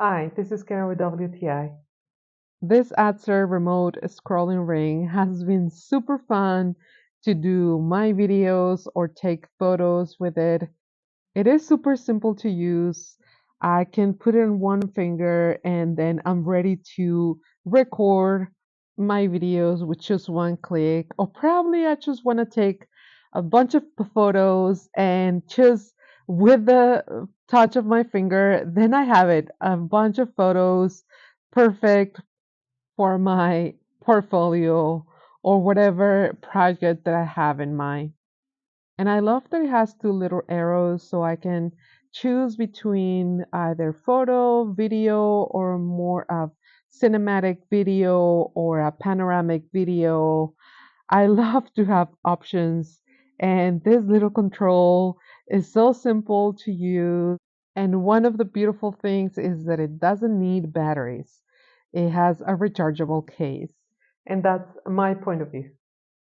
Hi, this is Karen with WTI. This answer remote scrolling ring has been super fun to do my videos or take photos with it. It is super simple to use. I can put it in one finger and then I'm ready to record my videos with just one click. Or probably I just want to take a bunch of photos and just with the touch of my finger, then I have it. A bunch of photos, perfect for my portfolio or whatever project that I have in mind. And I love that it has two little arrows so I can choose between either photo, video, or more of cinematic video or a panoramic video. I love to have options, and this little control is so simple to use. And one of the beautiful things is that it doesn't need batteries. It has a rechargeable case. And that's my point of view.